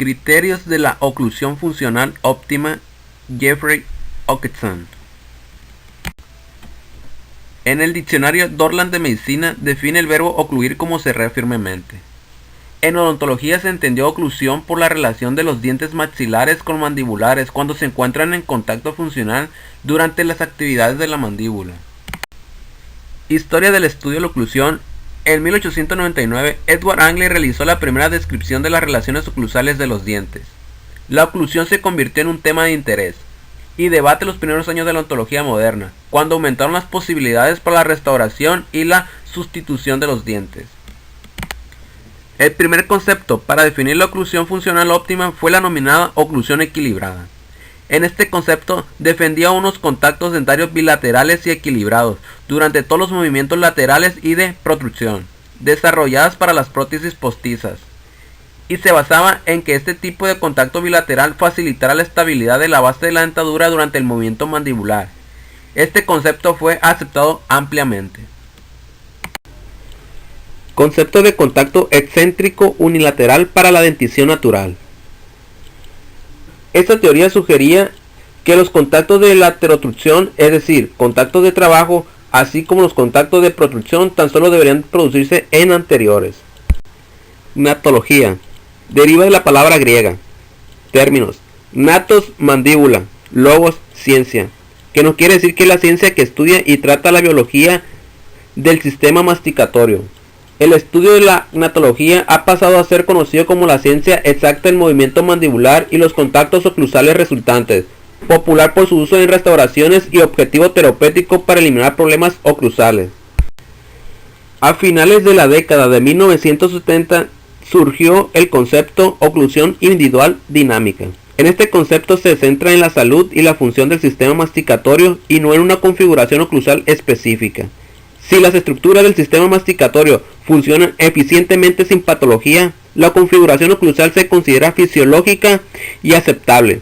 Criterios de la oclusión funcional óptima, Jeffrey Okeson. En el diccionario Dorland de Medicina define el verbo ocluir como cerrar firmemente. En odontología se entendió oclusión por la relación de los dientes maxilares con mandibulares cuando se encuentran en contacto funcional durante las actividades de la mandíbula. Historia del estudio de la oclusión. En 1899, Edward Angley realizó la primera descripción de las relaciones oclusales de los dientes. La oclusión se convirtió en un tema de interés y debate los primeros años de la odontología moderna, cuando aumentaron las posibilidades para la restauración y la sustitución de los dientes. El primer concepto para definir la oclusión funcional óptima fue la denominada oclusión equilibrada. En este concepto defendía unos contactos dentarios bilaterales y equilibrados durante todos los movimientos laterales y de protrusión, desarrolladas para las prótesis postizas, y se basaba en que este tipo de contacto bilateral facilitara la estabilidad de la base de la dentadura durante el movimiento mandibular. Este concepto fue aceptado ampliamente. Concepto de contacto excéntrico unilateral para la dentición natural. Esta teoría sugería que los contactos de laterotrusión, es decir, contactos de trabajo, así como los contactos de protrusión, tan solo deberían producirse en anteriores. Gnatología. Deriva de la palabra griega. Términos. Gnatos, mandíbula. Logos, ciencia. Que no quiere decir que es la ciencia que estudia y trata la biología del sistema masticatorio. El estudio de la gnatología ha pasado a ser conocido como la ciencia exacta del movimiento mandibular y los contactos oclusales resultantes, popular por su uso en restauraciones y objetivo terapéutico para eliminar problemas oclusales. A finales de la década de 1970 surgió el concepto oclusión individual dinámica. En este concepto se centra en la salud y la función del sistema masticatorio y no en una configuración oclusal específica. Si las estructuras del sistema masticatorio funcionan eficientemente sin patología, la configuración oclusal se considera fisiológica y aceptable,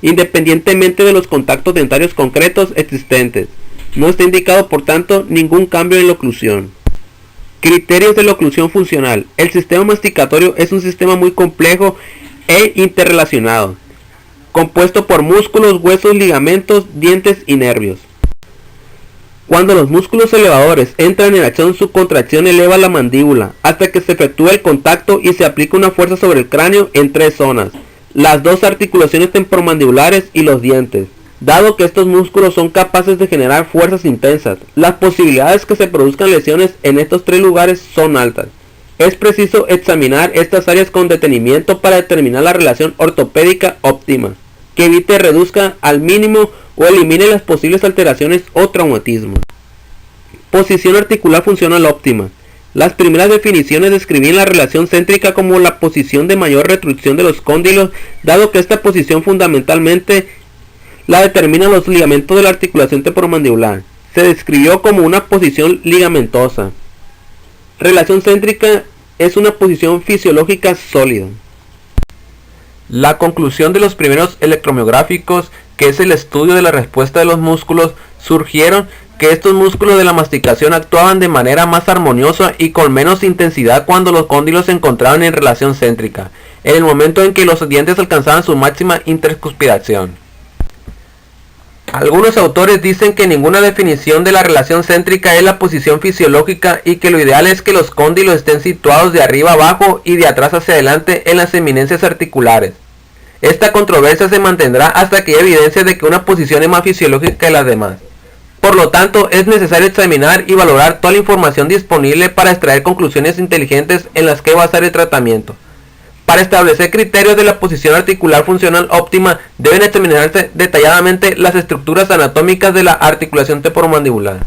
independientemente de los contactos dentarios concretos existentes. No está indicado, por tanto, ningún cambio en la oclusión. Criterios de la oclusión funcional. El sistema masticatorio es un sistema muy complejo e interrelacionado, compuesto por músculos, huesos, ligamentos, dientes y nervios. Cuando los músculos elevadores entran en acción, su contracción eleva la mandíbula hasta que se efectúa el contacto y se aplica una fuerza sobre el cráneo en tres zonas: las dos articulaciones temporomandibulares y los dientes. Dado que estos músculos son capaces de generar fuerzas intensas, las posibilidades que se produzcan lesiones en estos tres lugares son altas. Es preciso examinar estas áreas con detenimiento para determinar la relación ortopédica óptima, que evite, reduzca al mínimo o elimine las posibles alteraciones o traumatismos. Posición articular funcional óptima. Las primeras definiciones describían la relación céntrica como la posición de mayor retrucción de los cóndilos, dado que esta posición fundamentalmente la determinan los ligamentos de la articulación temporomandibular. Se describió como una posición ligamentosa. Relación céntrica es una posición fisiológica sólida. La conclusión de los primeros electromiográficos, que es el estudio de la respuesta de los músculos, surgieron que estos músculos de la masticación actuaban de manera más armoniosa y con menos intensidad cuando los cóndilos se encontraban en relación céntrica, en el momento en que los dientes alcanzaban su máxima intercuspiración. Algunos autores dicen que ninguna definición de la relación céntrica es la posición fisiológica y que lo ideal es que los cóndilos estén situados de arriba abajo y de atrás hacia adelante en las eminencias articulares. Esta controversia se mantendrá hasta que haya evidencia de que una posición es más fisiológica que las demás. Por lo tanto, es necesario examinar y valorar toda la información disponible para extraer conclusiones inteligentes en las que basar el tratamiento. Para establecer criterios de la posición articular funcional óptima, deben examinarse detalladamente las estructuras anatómicas de la articulación temporomandibular.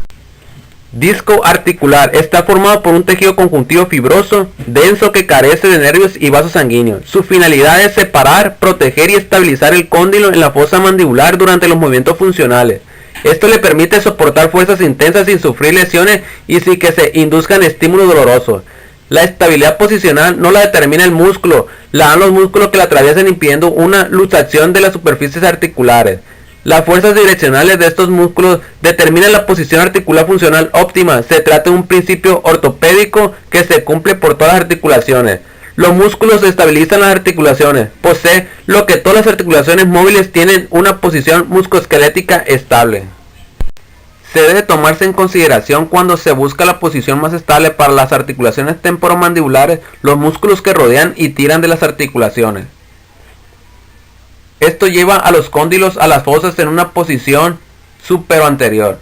Disco articular está formado por un tejido conjuntivo fibroso, denso, que carece de nervios y vasos sanguíneos. Su finalidad es separar, proteger y estabilizar el cóndilo en la fosa mandibular durante los movimientos funcionales. Esto le permite soportar fuerzas intensas sin sufrir lesiones y sin que se induzcan estímulos dolorosos. La estabilidad posicional no la determina el músculo, la dan los músculos que la atraviesan, impidiendo una luxación de las superficies articulares. Las fuerzas direccionales de estos músculos determinan la posición articular funcional óptima. Se trata de un principio ortopédico que se cumple por todas las articulaciones. Los músculos estabilizan las articulaciones. Posee lo que todas las articulaciones móviles tienen, una posición musculoesquelética estable. Se debe tomarse en consideración cuando se busca la posición más estable para las articulaciones temporomandibulares, los músculos que rodean y tiran de las articulaciones. Esto lleva a los cóndilos a las fosas en una posición superoanterior.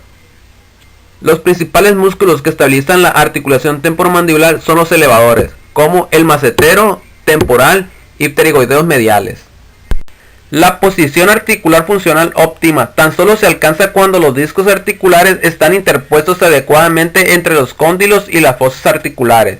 Los principales músculos que estabilizan la articulación temporomandibular son los elevadores, como el macetero temporal y pterigoideos mediales. La posición articular funcional óptima tan solo se alcanza cuando los discos articulares están interpuestos adecuadamente entre los cóndilos y las fosas articulares.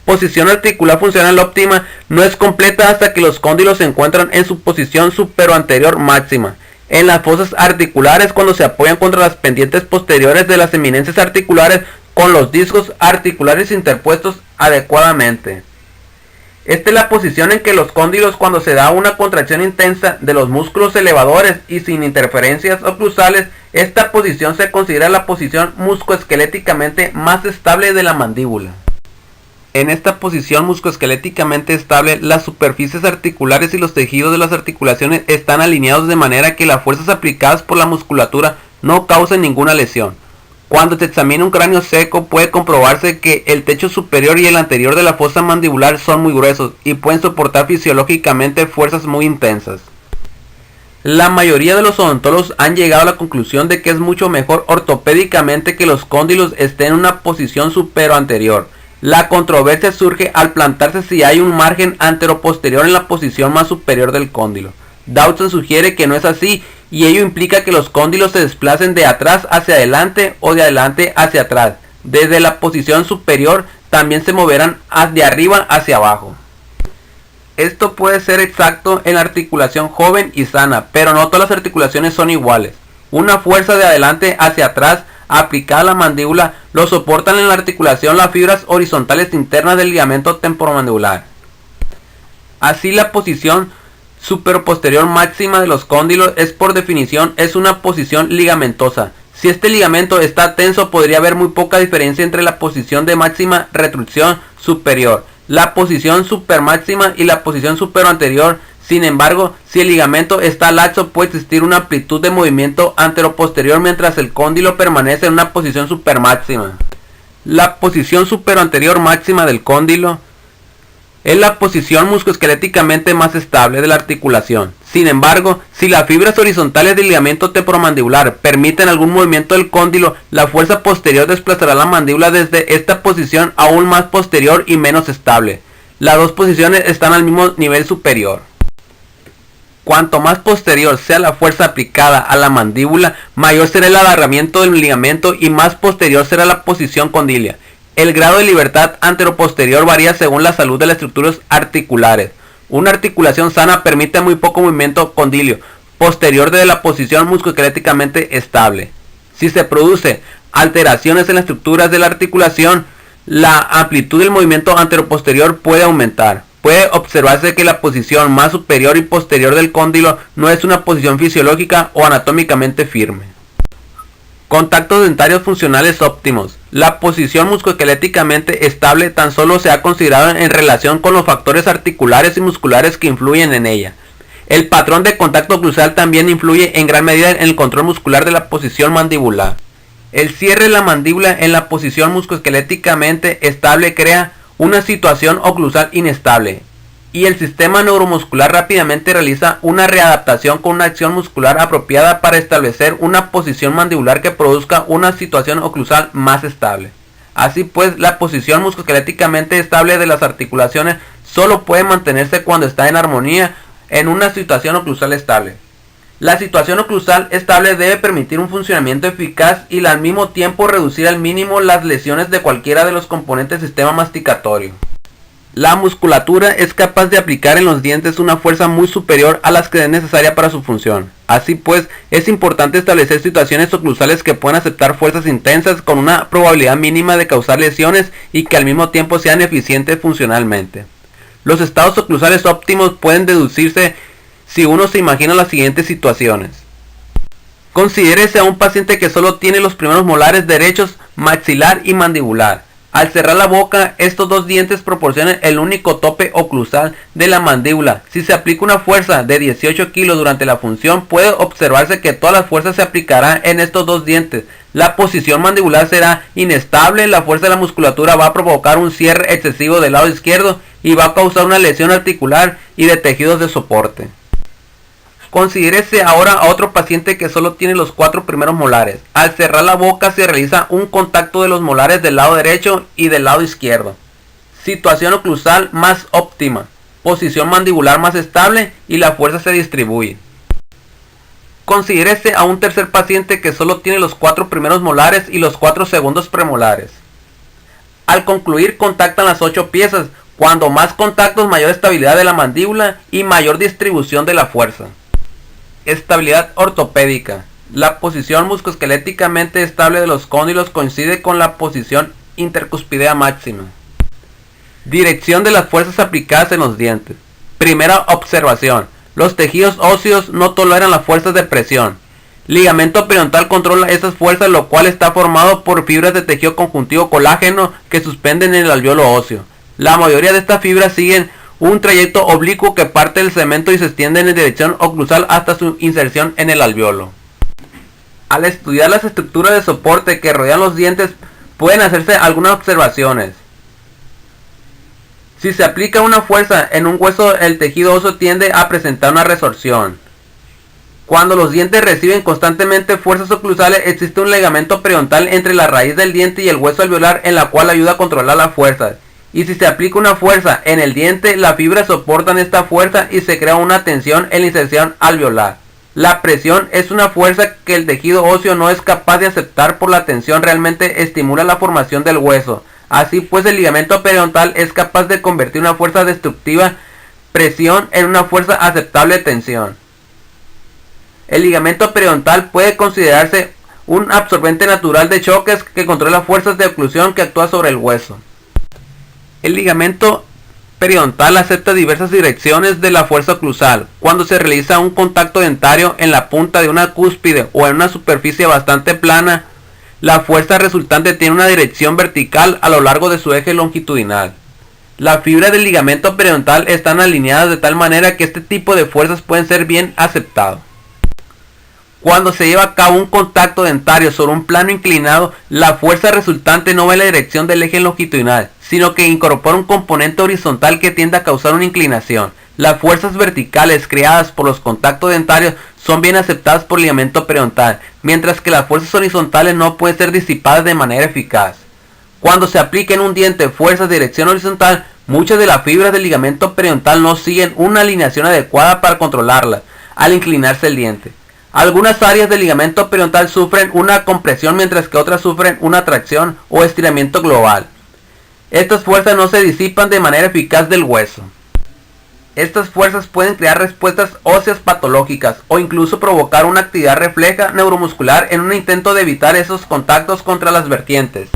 Posición articular funcional óptima no es completa hasta que los cóndilos se encuentran en su posición superoanterior máxima, en las fosas articulares cuando se apoyan contra las pendientes posteriores de las eminencias articulares con los discos articulares interpuestos adecuadamente. Esta es la posición en que los cóndilos, cuando se da una contracción intensa de los músculos elevadores y sin interferencias oclusales, esta posición se considera la posición musculoesqueléticamente más estable de la mandíbula. En esta posición musculoesqueléticamente estable, las superficies articulares y los tejidos de las articulaciones están alineados de manera que las fuerzas aplicadas por la musculatura no causen ninguna lesión. Cuando se examina un cráneo seco, puede comprobarse que el techo superior y el anterior de la fosa mandibular son muy gruesos y pueden soportar fisiológicamente fuerzas muy intensas. La mayoría de los odontólogos han llegado a la conclusión de que es mucho mejor ortopédicamente que los cóndilos estén en una posición superoanterior. La controversia surge al plantearse si hay un margen anteroposterior en la posición más superior del cóndilo. Dawson sugiere que no es así, y ello implica que los cóndilos se desplacen de atrás hacia adelante o de adelante hacia atrás. Desde la posición superior también se moverán de arriba hacia abajo. Esto puede ser exacto en la articulación joven y sana, pero no todas las articulaciones son iguales. Una fuerza de adelante hacia atrás aplicada a la mandíbula lo soportan en la articulación las fibras horizontales internas del ligamento temporomandibular. Así, la posición superposterior máxima de los cóndilos es, por definición, una posición ligamentosa. Si este ligamento está tenso, podría haber muy poca diferencia entre la posición de máxima retrucción superior, la posición supermáxima y la posición superanterior. Sin embargo, si el ligamento está laxo, puede existir una amplitud de movimiento anteroposterior mientras el cóndilo permanece en una posición supermáxima. La posición superanterior máxima del cóndilo es la posición musculoesqueléticamente más estable de la articulación. Sin embargo, si las fibras horizontales del ligamento temporomandibular permiten algún movimiento del cóndilo, la fuerza posterior desplazará la mandíbula desde esta posición aún más posterior y menos estable. Las dos posiciones están al mismo nivel superior. Cuanto más posterior sea la fuerza aplicada a la mandíbula, mayor será el agarramiento del ligamento y más posterior será la posición condilia. El grado de libertad anteroposterior varía según la salud de las estructuras articulares. Una articulación sana permite muy poco movimiento condilio posterior desde la posición musculoesqueléticamente estable. Si se produce alteraciones en las estructuras de la articulación, la amplitud del movimiento anteroposterior puede aumentar. Puede observarse que la posición más superior y posterior del cóndilo no es una posición fisiológica o anatómicamente firme. Contactos dentarios funcionales óptimos. La posición musculoesqueléticamente estable tan solo se ha considerado en relación con los factores articulares y musculares que influyen en ella. El patrón de contacto oclusal también influye en gran medida en el control muscular de la posición mandibular. El cierre de la mandíbula en la posición musculoesqueléticamente estable crea una situación oclusal inestable, y el sistema neuromuscular rápidamente realiza una readaptación con una acción muscular apropiada para establecer una posición mandibular que produzca una situación oclusal más estable. Así pues, la posición musculoesqueléticamente estable de las articulaciones solo puede mantenerse cuando está en armonía en una situación oclusal estable. La situación oclusal estable debe permitir un funcionamiento eficaz y al mismo tiempo reducir al mínimo las lesiones de cualquiera de los componentes del sistema masticatorio. La musculatura es capaz de aplicar en los dientes una fuerza muy superior a las que es necesaria para su función. Así pues, es importante establecer situaciones oclusales que puedan aceptar fuerzas intensas con una probabilidad mínima de causar lesiones y que al mismo tiempo sean eficientes funcionalmente. Los estados oclusales óptimos pueden deducirse si uno se imagina las siguientes situaciones. Considérese a un paciente que solo tiene los primeros molares derechos, maxilar y mandibular. Al cerrar la boca, estos dos dientes proporcionan el único tope oclusal de la mandíbula. Si se aplica una fuerza de 18 kilos durante la función, puede observarse que toda la fuerza se aplicará en estos dos dientes. La posición mandibular será inestable, la fuerza de la musculatura va a provocar un cierre excesivo del lado izquierdo y va a causar una lesión articular y de tejidos de soporte. Considérese ahora a otro paciente que solo tiene los 4 primeros molares. Al cerrar la boca se realiza un contacto de los molares del lado derecho y del lado izquierdo. Situación oclusal más óptima, posición mandibular más estable y la fuerza se distribuye. Considérese a un tercer paciente que solo tiene los 4 primeros molares y los 4 segundos premolares. Al concluir contactan las 8 piezas. Cuando más contactos, mayor estabilidad de la mandíbula y mayor distribución de la fuerza. Estabilidad ortopédica. La posición musculoesqueléticamente estable de los cóndilos coincide con la posición intercuspidea máxima. Dirección de las fuerzas aplicadas en los dientes. Primera observación. Los tejidos óseos no toleran las fuerzas de presión. Ligamento periodontal controla estas fuerzas, lo cual está formado por fibras de tejido conjuntivo colágeno que suspenden en el alveolo óseo. La mayoría de estas fibras siguen un trayecto oblicuo que parte del cemento y se extienden en dirección oclusal hasta su inserción en el alveolo. Al estudiar las estructuras de soporte que rodean los dientes, pueden hacerse algunas observaciones. Si se aplica una fuerza en un hueso, el tejido óseo tiende a presentar una resorción. Cuando los dientes reciben constantemente fuerzas oclusales, existe un ligamento periodontal entre la raíz del diente y el hueso alveolar, en la cual ayuda a controlar las fuerzas. Y si se aplica una fuerza en el diente, las fibras soportan esta fuerza y se crea una tensión en la inserción alveolar. La presión es una fuerza que el tejido óseo no es capaz de aceptar, por la tensión realmente estimula la formación del hueso. Así pues, el ligamento periodontal es capaz de convertir una fuerza destructiva presión en una fuerza aceptable de tensión. El ligamento periodontal puede considerarse un absorbente natural de choques que controla fuerzas de oclusión que actúan sobre el hueso. El ligamento periodontal acepta diversas direcciones de la fuerza oclusal. Cuando se realiza un contacto dentario en la punta de una cúspide o en una superficie bastante plana, la fuerza resultante tiene una dirección vertical a lo largo de su eje longitudinal. Las fibras del ligamento periodontal están alineadas de tal manera que este tipo de fuerzas pueden ser bien aceptados. Cuando se lleva a cabo un contacto dentario sobre un plano inclinado, la fuerza resultante no va en la dirección del eje longitudinal, sino que incorpora un componente horizontal que tiende a causar una inclinación. Las fuerzas verticales creadas por los contactos dentarios son bien aceptadas por el ligamento periodontal, mientras que las fuerzas horizontales no pueden ser disipadas de manera eficaz. Cuando se aplica en un diente fuerzas de dirección horizontal, muchas de las fibras del ligamento periodontal no siguen una alineación adecuada para controlarlas al inclinarse el diente. Algunas áreas del ligamento periodontal sufren una compresión, mientras que otras sufren una tracción o estiramiento global. Estas fuerzas no se disipan de manera eficaz del hueso. Estas fuerzas pueden crear respuestas óseas patológicas o incluso provocar una actividad refleja neuromuscular en un intento de evitar esos contactos contra las vertientes.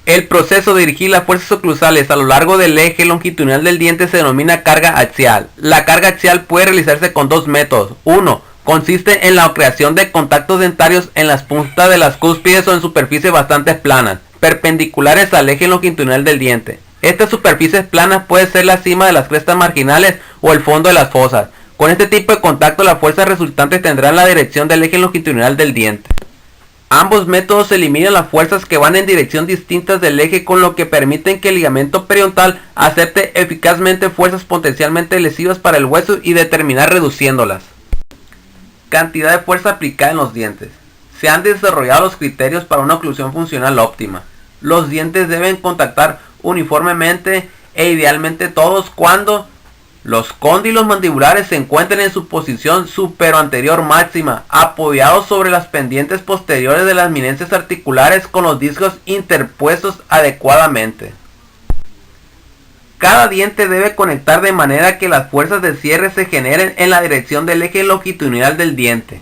El proceso de dirigir las fuerzas oclusales a lo largo del eje longitudinal del diente se denomina carga axial. La carga axial puede realizarse con dos métodos. Uno, consiste en la creación de contactos dentarios en las puntas de las cúspides o en superficies bastante planas, perpendiculares al eje longitudinal del diente. Estas superficies planas pueden ser la cima de las crestas marginales o el fondo de las fosas. Con este tipo de contacto, las fuerzas resultantes tendrán la dirección del eje longitudinal del diente. Ambos métodos eliminan las fuerzas que van en dirección distintas del eje, con lo que permiten que el ligamento periodontal acepte eficazmente fuerzas potencialmente lesivas para el hueso y determinar reduciéndolas. Cantidad de fuerza aplicada en los dientes. Se han desarrollado los criterios para una oclusión funcional óptima. Los dientes deben contactar uniformemente e idealmente todos cuando los cóndilos mandibulares se encuentren en su posición superoanterior máxima, apoyados sobre las pendientes posteriores de las eminencias articulares con los discos interpuestos adecuadamente. Cada diente debe conectar de manera que las fuerzas de cierre se generen en la dirección del eje longitudinal del diente.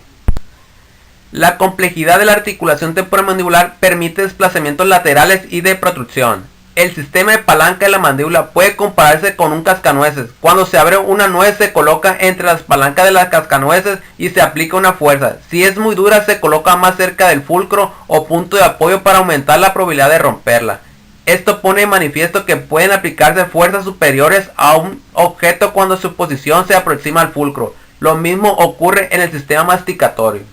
La complejidad de la articulación temporomandibular permite desplazamientos laterales y de protrusión. El sistema de palanca de la mandíbula puede compararse con un cascanueces. Cuando se abre una nuez, se coloca entre las palancas de las cascanueces y se aplica una fuerza. Si es muy dura, se coloca más cerca del fulcro o punto de apoyo para aumentar la probabilidad de romperla. Esto pone en manifiesto que pueden aplicarse fuerzas superiores a un objeto cuando su posición se aproxima al fulcro. Lo mismo ocurre en el sistema masticatorio.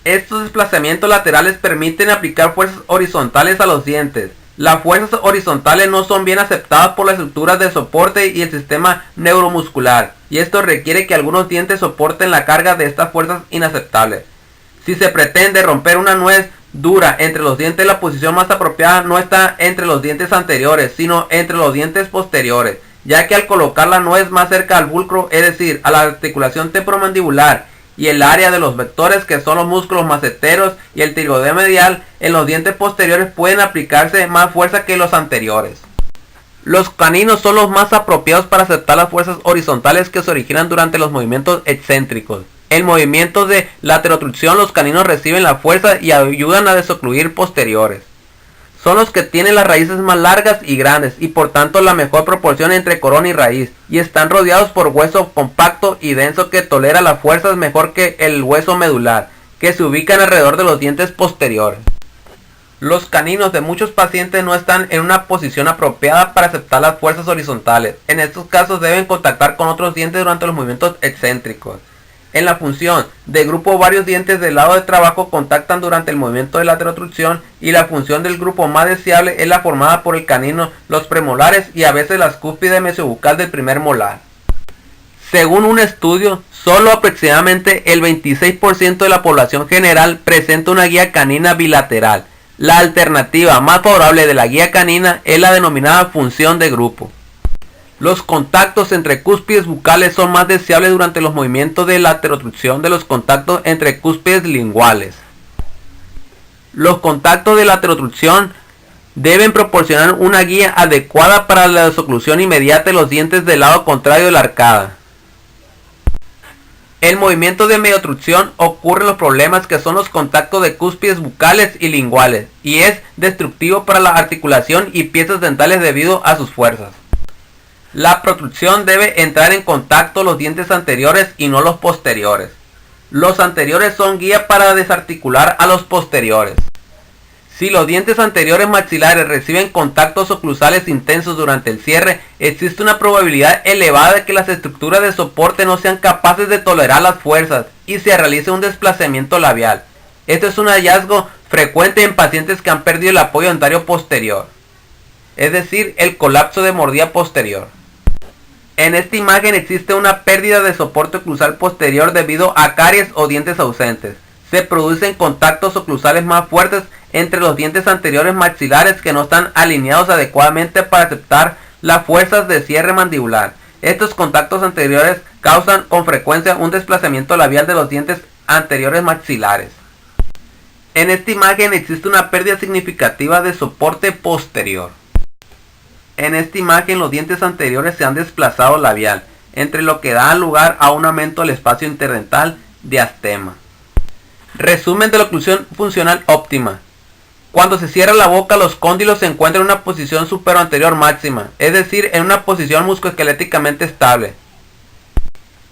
Estos desplazamientos laterales permiten aplicar fuerzas horizontales a los dientes. Las fuerzas horizontales no son bien aceptadas por las estructuras de soporte y el sistema neuromuscular, y esto requiere que algunos dientes soporten la carga de estas fuerzas inaceptables. Si se pretende romper una nuez dura entre los dientes, la posición más apropiada no está entre los dientes anteriores, sino entre los dientes posteriores, ya que al colocar la nuez más cerca al fulcro, es decir, a la articulación temporomandibular y el área de los vectores, que son los músculos maceteros y el tiroideo medial, en los dientes posteriores pueden aplicarse más fuerza que los anteriores. Los caninos son los más apropiados para aceptar las fuerzas horizontales que se originan durante los movimientos excéntricos. En movimientos de laterotrucción, los caninos reciben la fuerza y ayudan a desocluir posteriores. Son los que tienen las raíces más largas y grandes y por tanto la mejor proporción entre corona y raíz, y están rodeados por hueso compacto y denso que tolera las fuerzas mejor que el hueso medular, que se ubican alrededor de los dientes posteriores. Los caninos de muchos pacientes no están en una posición apropiada para aceptar las fuerzas horizontales. En estos casos deben contactar con otros dientes durante los movimientos excéntricos. En la función de grupo, varios dientes del lado de trabajo contactan durante el movimiento de laterotrucción, y la función del grupo más deseable es la formada por el canino, los premolares y a veces las cúspides mesiobucal del primer molar. Según un estudio, solo aproximadamente el 26% de la población general presenta una guía canina bilateral. La alternativa más favorable de la guía canina es la denominada función de grupo. Los contactos entre cúspides bucales son más deseables durante los movimientos de laterotrucción de los contactos entre cúspides linguales. Los contactos de laterotrucción deben proporcionar una guía adecuada para la desoclusión inmediata de los dientes del lado contrario de la arcada. El movimiento de mediotrucción ocurre en los problemas que son los contactos de cúspides bucales y linguales, y es destructivo para la articulación y piezas dentales debido a sus fuerzas. La protrusión debe entrar en contacto los dientes anteriores y no los posteriores. Los anteriores son guía para desarticular a los posteriores. Si los dientes anteriores maxilares reciben contactos oclusales intensos durante el cierre, existe una probabilidad elevada de que las estructuras de soporte no sean capaces de tolerar las fuerzas y se realice un desplazamiento labial. Esto es un hallazgo frecuente en pacientes que han perdido el apoyo dentario posterior, es decir, el colapso de mordida posterior. En esta imagen existe una pérdida de soporte oclusal posterior debido a caries o dientes ausentes. Se producen contactos oclusales más fuertes entre los dientes anteriores maxilares que no están alineados adecuadamente para aceptar las fuerzas de cierre mandibular. Estos contactos anteriores causan con frecuencia un desplazamiento labial de los dientes anteriores maxilares. En esta imagen existe una pérdida significativa de soporte posterior. En esta imagen los dientes anteriores se han desplazado labial, entre lo que da lugar a un aumento del espacio interdental diastema. Resumen de la oclusión funcional óptima. Cuando se cierra la boca, los cóndilos se encuentran en una posición superoanterior máxima, es decir, en una posición musculoesqueléticamente estable,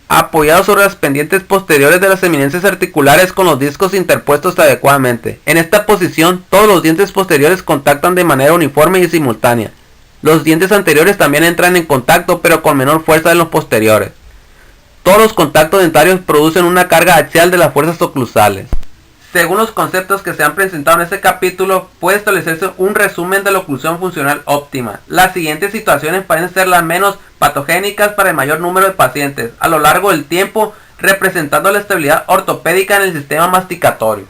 apoyados sobre las pendientes posteriores de las eminencias articulares con los discos interpuestos adecuadamente. En esta posición, todos los dientes posteriores contactan de manera uniforme y simultánea. Los dientes anteriores también entran en contacto, pero con menor fuerza de los posteriores. Todos los contactos dentarios producen una carga axial de las fuerzas oclusales. Según los conceptos que se han presentado en este capítulo, puede establecerse un resumen de la oclusión funcional óptima. Las siguientes situaciones parecen ser las menos patogénicas para el mayor número de pacientes a lo largo del tiempo, representando la estabilidad ortopédica en el sistema masticatorio.